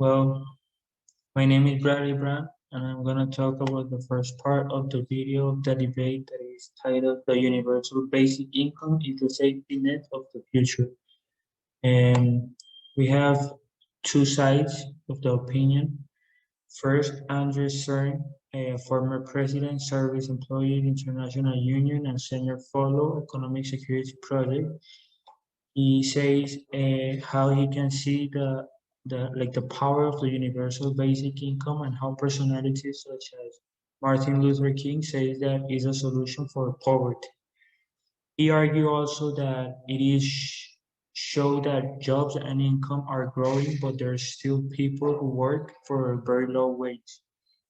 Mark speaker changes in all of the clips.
Speaker 1: Well, my name is Bradley Brown, and I'm going to talk about the first part of the video of the debate that is titled The Universal Basic Income is the Safety Net of the Future. And we have two sides of the opinion. First, Andrew Stern, a former president, Service Employees International Union, and senior fellow Economic Security Project. He says how he can see the power of the universal basic income and how personalities such as Martin Luther King says that is a solution for poverty. He argued also that it is show that jobs and income are growing, but there are still people who work for a very low wage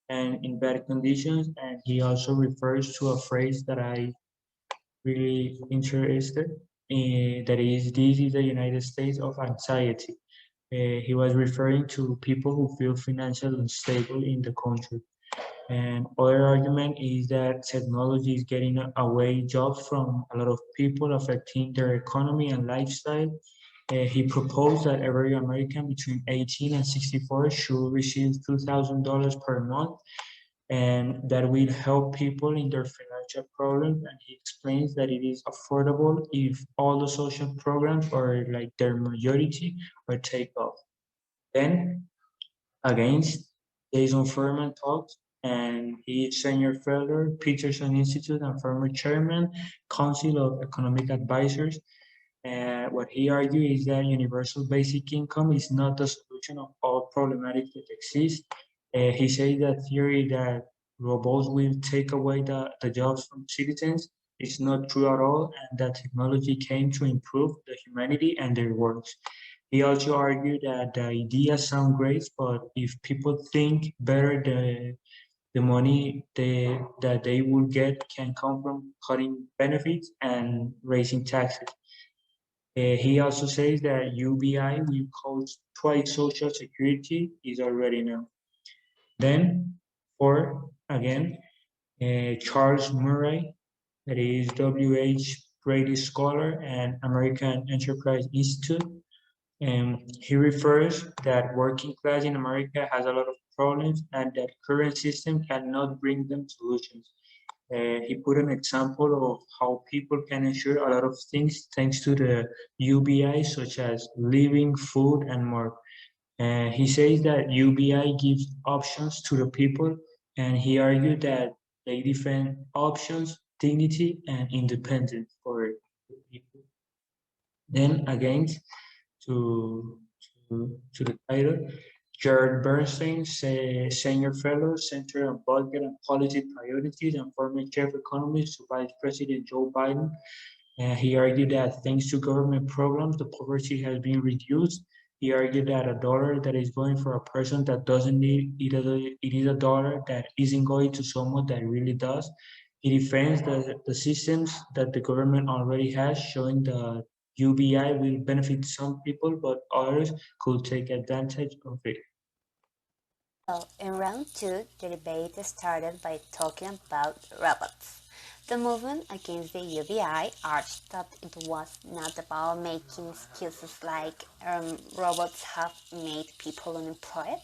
Speaker 1: and in bad conditions. And he also refers to a phrase that I really interested in, that is, this is the United States of anxiety. He was referring to people who feel financially unstable in the country. And other argument is that technology is getting away jobs from a lot of people, affecting their economy and lifestyle. He proposed that every American between 18 and 64 should receive $2,000 per month, and that will help people in their financial problems. And he explains that it is affordable if all the social programs or like their majority are take off. Then against Jason Furman talks, and he is senior fellow, Peterson Institute, and former chairman, Council of Economic Advisors. And what he argues is that universal basic income is not the solution of all problematics that exist. He says that theory that robots will take away the jobs from citizens is not true at all, and that technology came to improve the humanity and their works. He also argued that the idea sounds great, but if people think better, the money that they will get can come from cutting benefits and raising taxes. He also says that UBI will cost twice Social Security is already now. Then, for again, Charles Murray, that is W.H. Brady Scholar and American Enterprise Institute. And he refers that working class in America has a lot of problems and that current system cannot bring them solutions. He put an example of how people can ensure a lot of things thanks to the UBI, such as living, food, and more. He says that UBI gives options to the people, and he argued that they defend options, dignity, and independence for the people. Then again, to, to the title, Jared Bernstein, Senior Fellow, Center on Budget and Policy Priorities, and former chief economist to Vice President Joe Biden. He argued that thanks to government programs, the poverty has been reduced. He argued that a dollar that is going for a person that doesn't need it, it is a dollar that isn't going to someone that really does. He defends the systems that the government already has, showing the UBI will benefit some people, but others could take advantage of it.
Speaker 2: Well, in round two, the debate started by talking about robots. The movement against the UBI urged that it was not about making excuses like robots have made people unemployed,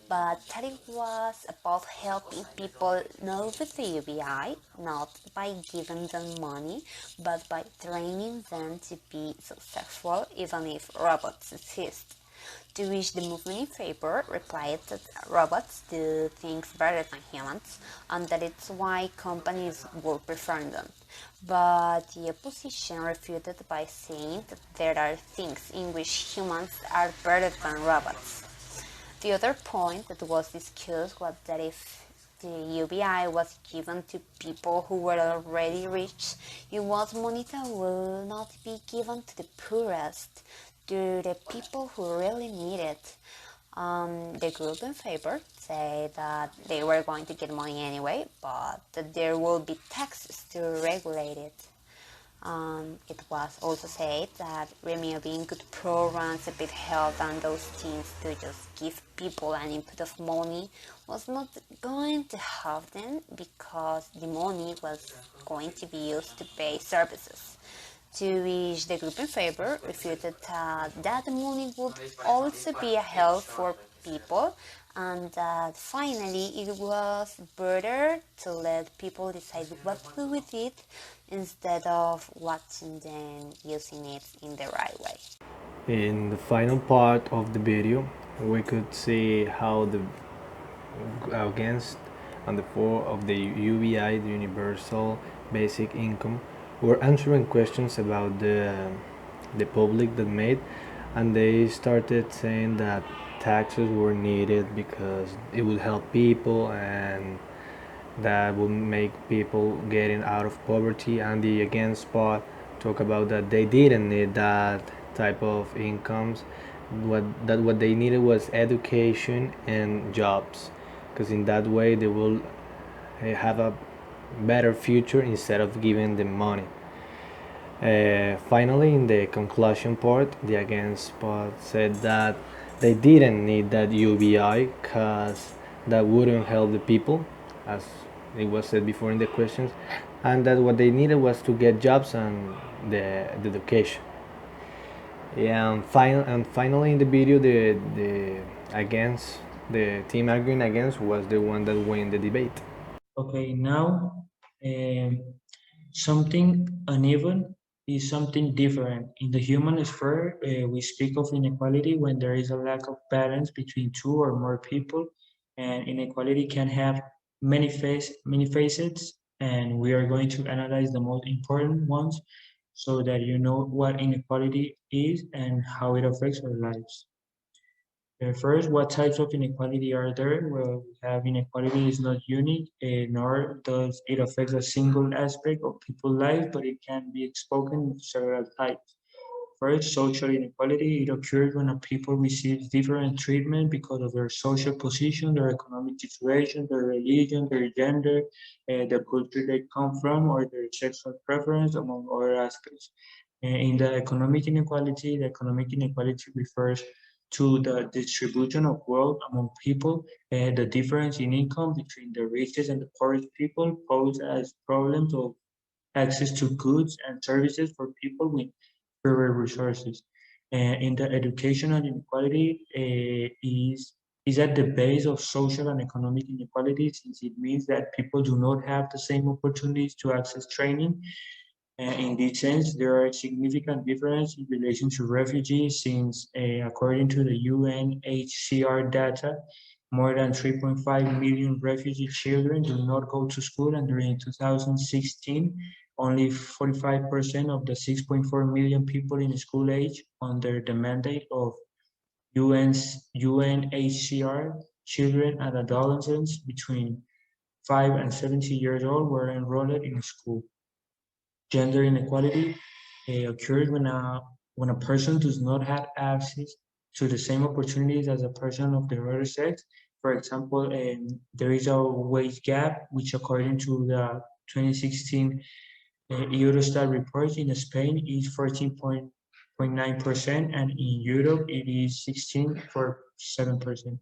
Speaker 2: but that it was about helping people not with the UBI, not by giving them money, but by training them to be successful even if robots exist. To which the movement in favor replied that robots do things better than humans and that it's why companies would prefer them. But the opposition refuted by saying that there are things in which humans are better than robots. The other point that was discussed was that if the UBI was given to people who were already rich, it was money that would not be given to the poorest, to the people who really need it. The group in favor say that they were going to get money anyway, but that there will be taxes to regulate it. It was also said that removing good programs, a bit help and those things to just give people an input of money was not going to help them because the money was going to be used to pay services. To which the group in favor refuted that the money would also be a help for people, and that finally it was better to let people decide what to do with it instead of watching them using it in the right way.
Speaker 3: In the final part of the video, we could see how the against and the four of the UBI, the Universal Basic Income, were answering questions about the public that made, and they started saying that taxes were needed because it would help people and that would make people getting out of poverty. And the against part talk about that they didn't need that type of incomes, what they needed was education and jobs, because in that way they will have a better future instead of giving them money. Finally, in the conclusion part, the against part said that they didn't need that UBI because that wouldn't help the people, as it was said before in the questions, and that what they needed was to get jobs and the education. Yeah, and finally in the video, the against the team arguing against was the one that won the debate.
Speaker 1: Okay, now um, something uneven is something different. In the human sphere, we speak of inequality when there is a lack of balance between two or more people, and inequality can have many facets, and we are going to analyze the most important ones so that you know what inequality is and how it affects our lives. First, what types of inequality are there? Well, we have inequality is not unique, nor does it affect a single aspect of people's life, but it can be spoken in several types. First, social inequality. It occurs when a people receives different treatment because of their social position, their economic situation, their religion, their gender, the culture they come from, or their sexual preference, among other aspects. In the economic inequality refers to the distribution of wealth among people. The difference in income between the richest and the poorest people pose as problems of access to goods and services for people with fewer resources. In the educational inequality is at the base of social and economic inequality, since it means that people do not have the same opportunities to access training. In this sense, there are significant differences in relation to refugees, since according to the UNHCR data, more than 3.5 million refugee children do not go to school, and during 2016, only 45% of the 6.4 million people in school age under the mandate of UNHCR, children and adolescents between 5 and 70 years old were enrolled in school. Gender inequality occurs when a person does not have access to the same opportunities as a person of the other sex. For example, there is a wage gap, which according to the 2016 Eurostat report in Spain is 14.9%, and in Europe it is 16.7%.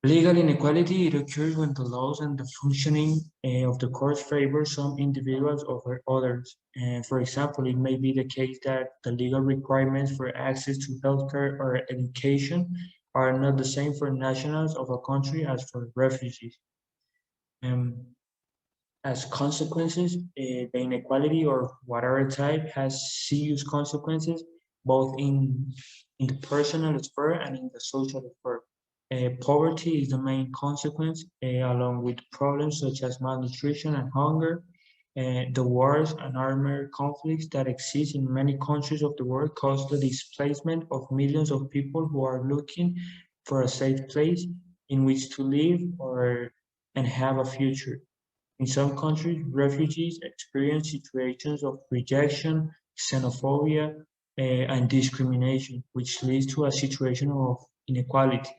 Speaker 1: Legal inequality, it occurs when the laws and the functioning of the courts favor some individuals over others. For example, it may be the case that the legal requirements for access to healthcare or education are not the same for nationals of a country as for refugees. Um, as consequences, the inequality or whatever type has serious consequences both in the personal sphere and in the social sphere. Poverty is the main consequence, along with problems such as malnutrition and hunger. The wars and armed conflicts that exist in many countries of the world cause the displacement of millions of people who are looking for a safe place in which to live or and have a future. In some countries, refugees experience situations of rejection, xenophobia, and discrimination, which leads to a situation of inequality.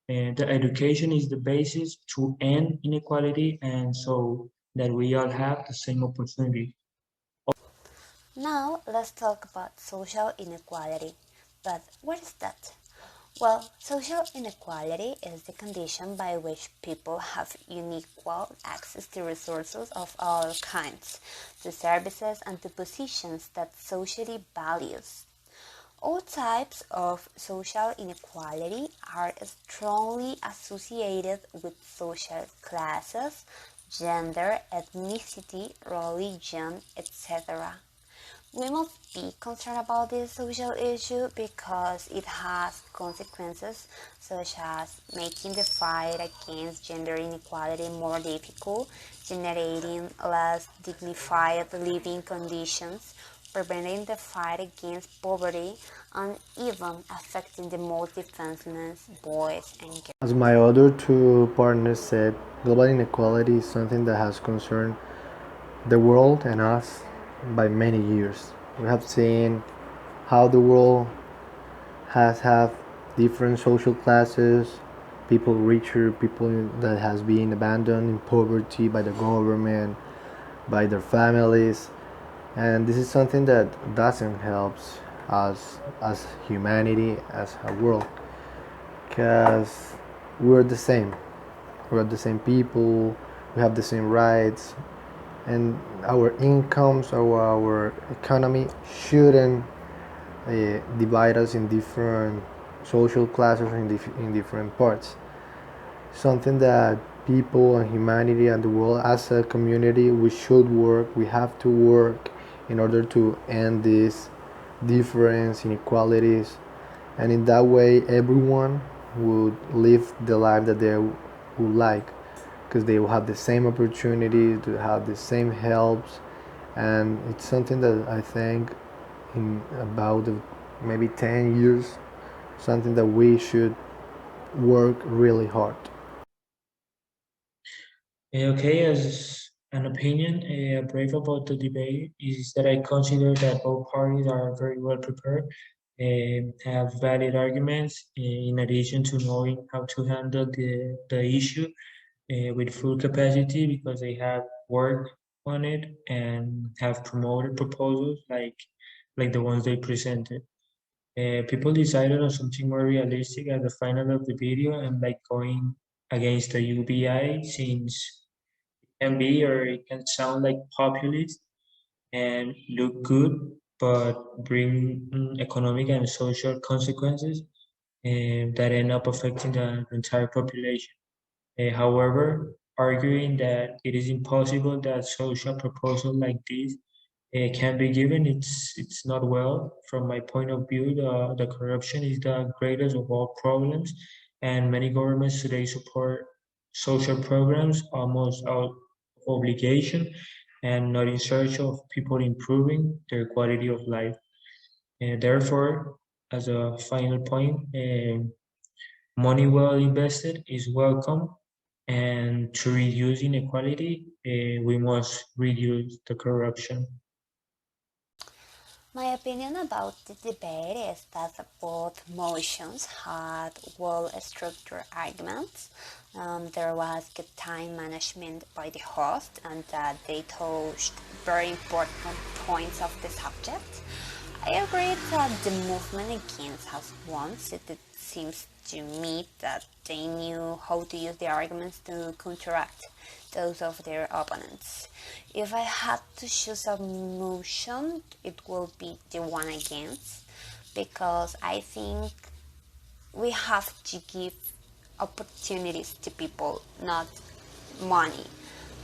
Speaker 1: The education is the basis to end inequality and so that we all have the same opportunity.
Speaker 2: Now let's talk about social inequality. But what is that? Well, social inequality is the condition by which people have unequal access to resources of all kinds, to services and to positions that society values. All types of social inequality are strongly associated with social classes, gender, ethnicity, religion, etc. We must be concerned about this social issue because it has consequences such as making the fight against gender inequality more difficult, generating less dignified living conditions, preventing the fight against poverty, and even affecting the most defenseless boys and girls.
Speaker 3: As my other two partners said, global inequality is something that has concerned the world and us by many years. We have seen how the world has have different social classes, people richer, people that has been abandoned in poverty by the government, by their families, and this is something that doesn't help us as humanity, as a world, because we're the same. We're the same people. We have the same rights, and our incomes or our economy shouldn't divide us in different social classes in different parts. Something that people and humanity and the world as a community we should work. We have to work in order to end this difference, inequalities, and in that way everyone would live the life that they would like, because they will have the same opportunity to have the same helps. And it's something that I think in about maybe 10 years, something that we should work really hard.
Speaker 1: Okay, as an opinion, brief about the debate is that I consider that both parties are very well prepared, have valid arguments, in addition to knowing how to handle the issue with full capacity because they have worked on it and have promoted proposals like the ones they presented. People decided on something more realistic at the final of the video and like going against the UBI since it can be or it can sound like populist and look good, but bring economic and social consequences that end up affecting the entire population. However, arguing that it is impossible that social proposal like this can be given, it's not well. From my point of view, the corruption is the greatest of all problems, and many governments today support social programs almost out of obligation and not in search of people improving their quality of life. And therefore, as a final point, money well invested is welcome, and to reduce inequality, we must reduce the corruption.
Speaker 2: My opinion about the debate is that both motions had well-structured arguments. There was good time management by the host, and that they touched very important points of the subject. I agree that the movement against has won, since it seems to me that they knew how to use the arguments to counteract those of their opponents. If I had to choose a motion, it will be the one against, because I think we have to give opportunities to people, not money,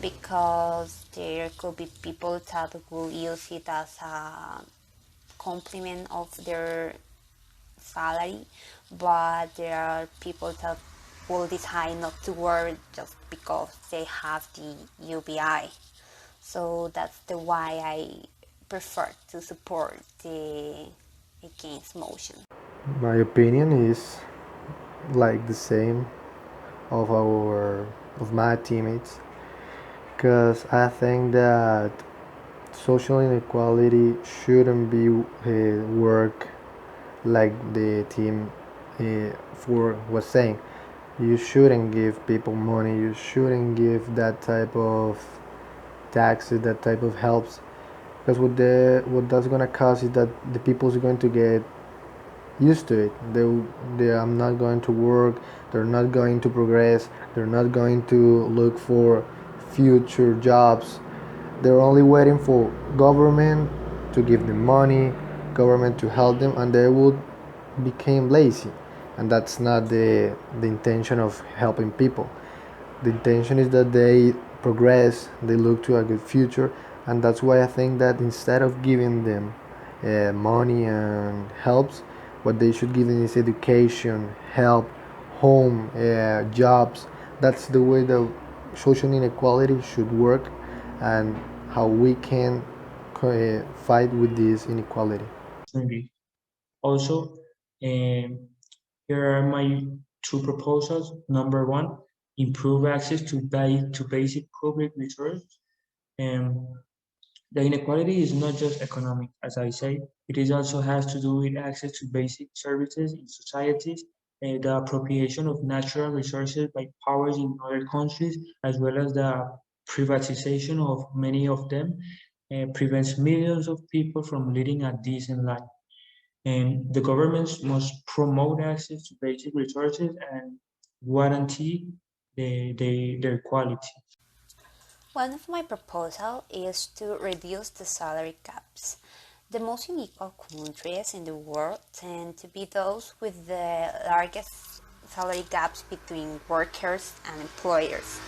Speaker 2: because there could be people that will use it as a complement of their salary, but there are people that will decide not to work just because they have the UBI. So that's the why I prefer to support the against motion.
Speaker 3: My opinion is like the same of my teammates, because I think that social inequality shouldn't be work like the team for was saying. You shouldn't give people money. You shouldn't give that type of taxes, that type of helps, because what that's gonna cause is that the people's going to get used to it. They are not going to work, they're not going to progress, they're not going to look for future jobs. They're only waiting for government to give them money, government to help them, and they would become lazy. And that's not the intention of helping people. The intention is that they progress, they look to a good future, and that's why I think that instead of giving them money and helps, what they should give them is education, help, home, jobs. That's the way the social inequality should work, and how we can fight with this inequality.
Speaker 1: Opportunity. Also, here are my two proposals. Number one, improve access to basic public resources. Um, the inequality is not just economic, as I say, it is also has to do with access to basic services in societies, the appropriation of natural resources by powers in other countries, as well as the privatization of many of them, prevents millions of people from leading a decent life. And the governments must promote access to basic resources and guarantee their quality.
Speaker 2: One of my proposals is to reduce the salary gaps. The most unequal countries in the world tend to be those with the largest salary gaps between workers and employers.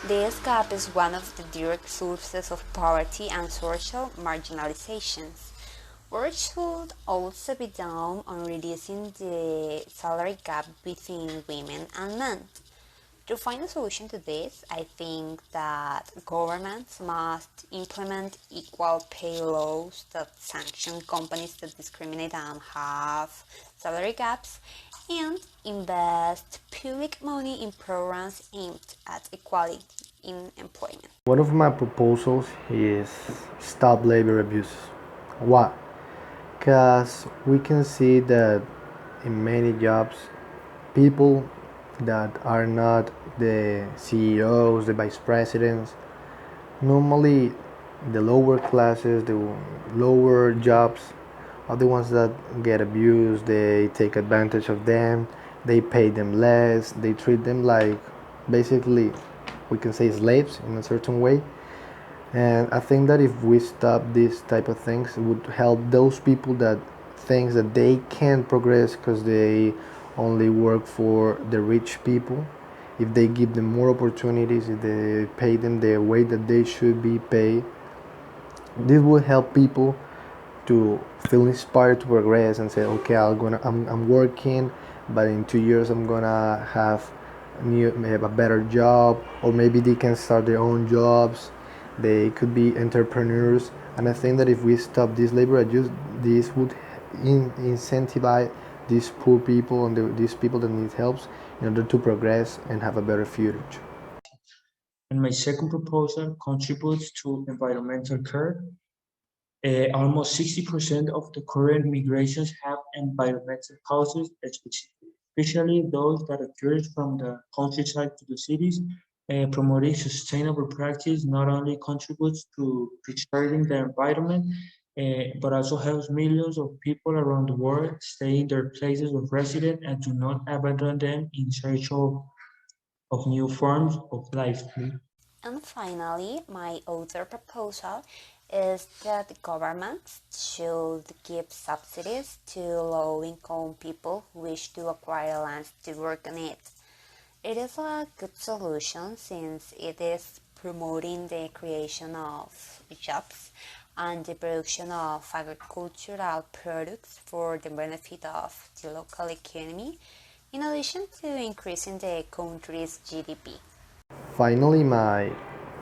Speaker 2: This gap is one of the direct sources of poverty and social marginalizations. Work should also be done on reducing the salary gap between women and men. To find a solution to this, I think that governments must implement equal pay laws that sanction companies that discriminate and have salary gaps, and invest public money in programs aimed at equality in employment.
Speaker 3: One of my proposals is stop labor abuse. Why? Because we can see that in many jobs, people that are not the CEOs, the vice presidents, normally the lower classes, the lower jobs, are the ones that get abused. They take advantage of them, they pay them less, they treat them like basically, we can say, slaves in a certain way. And I think that if we stop these type of things, it would help those people that thinks that they can't progress because they only work for the rich people. If they give them more opportunities, if they pay them the way that they should be paid, this will help people to feel inspired to progress and say, okay, I'm working, but in 2 years I'm gonna have a better job, or maybe they can start their own jobs. They could be entrepreneurs, and I think that if we stop this labor abuse, this would incentivize these poor people and these people that need help in order to progress and have a better future.
Speaker 1: And my second proposal contributes to environmental care. Almost 60% of the current migrations have environmental causes, especially those that occur from the countryside to the cities. Promoting sustainable practice not only contributes to preserving the environment, but also helps millions of people around the world stay in their places of residence and do not abandon them in search of new forms of life.
Speaker 2: And finally, my other proposal is that governments should give subsidies to low-income people who wish to acquire land to work on it. It is a good solution since it is promoting the creation of jobs and the production of agricultural products for the benefit of the local economy, in addition to increasing the country's GDP.
Speaker 3: Finally, my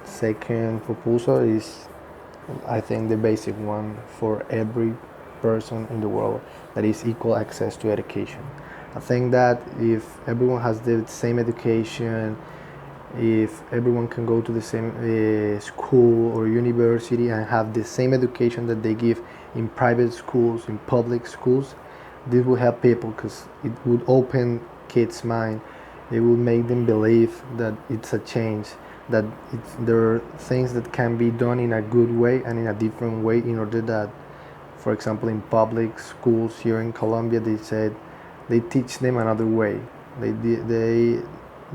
Speaker 3: second proposal is, I think, the basic one for every person in the world, that is equal access to education. I think that if everyone has the same education, if everyone can go to the same school or university and have the same education that they give in private schools, in public schools, this will help people because it would open kids' mind. It will make them believe that it's a change, that there are things that can be done in a good way and in a different way in order that For example, in public schools here in Colombia, they said they teach them another way. They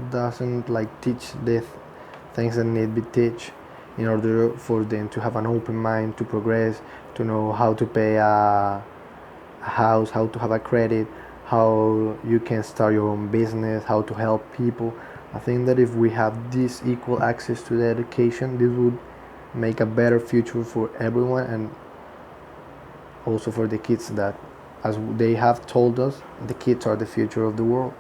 Speaker 3: doesn't like teach the things that need to be teach in order for them to have an open mind, to progress, to know how to pay a house, how to have a credit, how you can start your own business, how to help people. I think that if we have this equal access to the education, this would make a better future for everyone, and also for the kids, that, as they have told us, the kids are the future of the world.